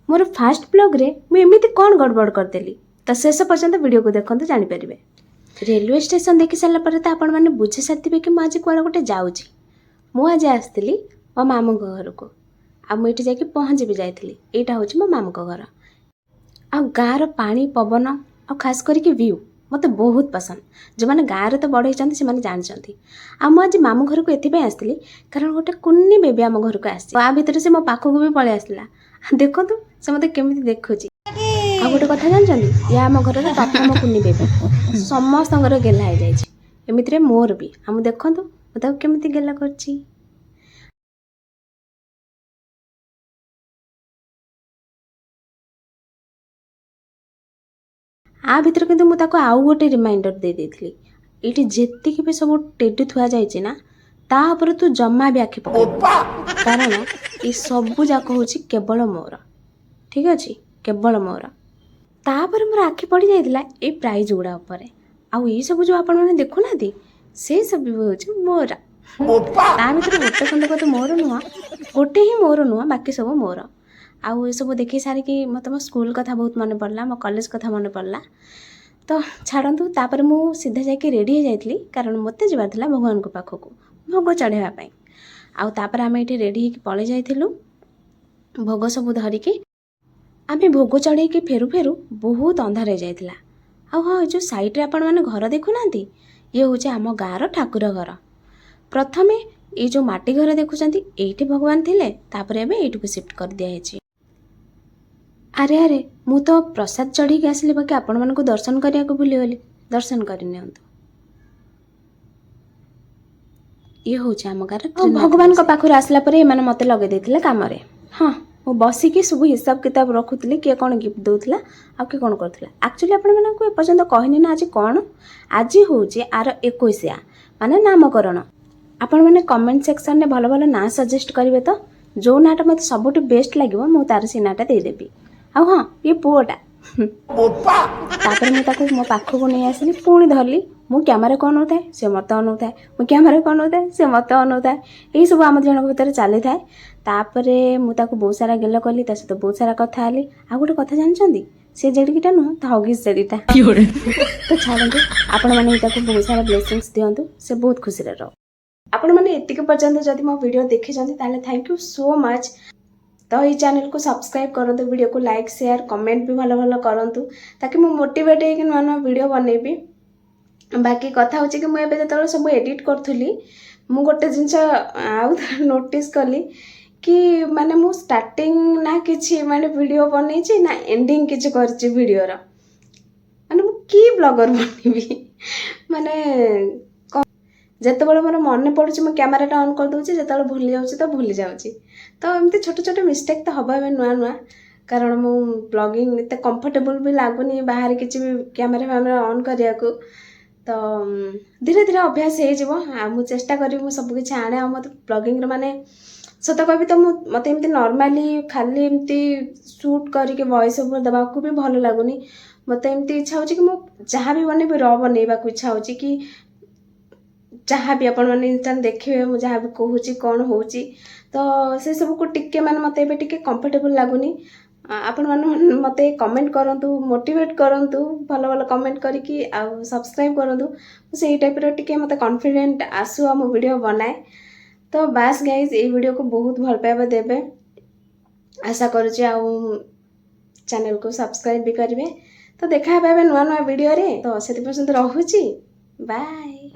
मोर fast blog रे मुझे एमती कौन गड़बड़ करदेली तो शेष पर्यंत वीडियो को देखते जानीपारे। रेलवे स्टेशन देखी सारापर तो आपण मैंने बुझी सारी कि मुझे कौन गोटे जाऊँगी। मुझे आसती मो मामू घर को आठ जाकि पहुँची भी जाइली। यहाँ हूँ मो मामू घर आ गाँव पानी पवन आ खास करके व्यू मत बहुत पसंद। जो मैंने गाँव में तो बड़ होती से जानते। आज मामू घर को ये आसती कारण गोटे कुन्नी बेबी आम घर को आसी भितर से मो पाखक भी पलि आसला। देखो से मत केमी देखुची। आ गोटे कथा जानते या आम घर प्रथम कुन्नी बेबी समस्त गेला हो जाए एमती मोर भी आम देखु मुझे केमी गेला कर। आ भितर किंतु मुझे आउ गोटे रिमाइंडर दे देती ये जेतिक भी सब टेडी थुआ जाइए ना तापर तू जमा भी आखि पका कारण ये सबू जाक हूँ केवल मोर। ठीक अच्छे केवल मोर तापर मोर आखि पड़ जाइला ये प्राइज गुड़ा उपरे आउ ये सब जो आपण मैंने देखुना से सब हूँ मोर ता भर गोटे खंडक तो मोर नुह गोटे ही मोर नुह बाकी सब मोर। आउ ये सब देखी सारिकी मत मो स्कूल कथा बहुत मन पड़ला मो कॉलेज कथा मन पड़ला तो छाड़ू तापर मु सीधा जाकि रेडी हो जाइली कारण मत जबार था भगवान को पाखक भोग चढ़ाई आउ तापर आम ये रेडी हो पलि जाइलु भोग सब धरिकी आम भोग चढ़े फेरु फेरु बहुत अंधार हो जाइला। आउ हाँ जो साइड आपण मैंने घर देखुना ये हूँ आम गाँव ठाकुर घर प्रथमे ये जो माटी घर देखुं ये भगवान थे तापर एबे एठू को शिफ्ट कर दिया। अरे अरे मु तो प्रसाद चढ़ी के आसली बाकी आपण मानक दर्शन करने को भूलीगली दर्शन करनी ये हूँ आम गाँव भगवान पाखर आसला मत लगे देते कम। हाँ मु बसिकी सब हिसाब किताब रखुली किए कौन गिफ्ट दूसरा आ किए कौन करूला एक्चुअली आपण एपर्यंत कहनी ना आज कौन आज हूँ आर 21 माने नामकरण। आपण मैंने कमेंट सेक्शन में भल भल ना सजेस्ट करेंगे तो जो नाटा मत सबुठ बेस्ट लगे मुझे तार से नाटा देदेवी। आ हाँ ये पुआटा तापर मुझे मो पाखक नहीं आसली पुणी धरली मु कैमरा कौन होता है से मत अनाए मु कैमरा कौन होता है से मत अनाए यही सब आम जन भितर चली थाए। तापर मुझे बहुत सारा गेल कली सहित बहुत सारा कथा हेली। आ गोटे कथा जानते सी जेडीटा नुह तो हगिस जेडीटा तो छाड़ू आपण मैंने बहुत सारा ब्लेसिंग्स दिंतु से बहुत खुशी रहो। आपण मैंने एतिक पर्यंत जब मो वीडियो देखी थैंक यू सो मच। तो ये चैनल को सब्सक्राइब करूँ वीडियो को लाइक शेयर कमेंट भी भल भल करूँ ताकि मुझे मोटिवेट हो नुआ नुआ वीडियो बनैबी। बाकी कथा हूँ कि मुझे जो सब एडिट करी मु गोटे जिनस आउ नोटिस कली कि माने मु स्टार्टिंग ना किसी माने वीडियो बनई ना एंडिंग किसी कर वीडियोर माने मु की ब्लॉगर बनबी माने जितेबाला मोर मन पड़ुची मो कैमराटा ऑन कर दूची जिते भूली जाऊँ तो भूली जाऊँ तो एमती छोट छोट मिस्टेक तो हम ए नुआ नुआ कारण मु ब्लॉगिंग एत कंफर्टेबल भी लगुनि बाहर किसी भी कैमरा फैमरा ऑन करने को तो धीरे धीरे अभ्यास हो चेष्टा करी मु सब किसी आने मत ब्लॉगिंग माने सत कह तो मत एमती नॉर्मली खाली एमती शूट करके वॉइस ओवर देवा भी भल लगुनि मत एमती इच्छा हो कि मु जहाँ भी बनैबी र बनैबा इच्छा हो कि जहाँ भी आपण मैंने इंस्टाग्राम देखिए मुझे जहाँ भी कहूँ कौन हो तो से सब को टिके माने मत एबे टिके कंफर्टेबल लगुनि आपण मैंने मत कमेंट करंतु मोटिवेट करंतु भल भल कमेंट करके आ सब्सक्राइब करंतु से टाइप रो टिके मत कॉन्फिडेंट आसु हम वीडियो बनाए। तो बास गाइज ये वीडियो को बहुत भल पाइबा देबे आशा करुछि आ चैनल को सब्सक्राइब भी करेंगे। तो देखा पाइबे नुआ नुआ वीडियो रे तो से पर्यंत रहुछि बाय।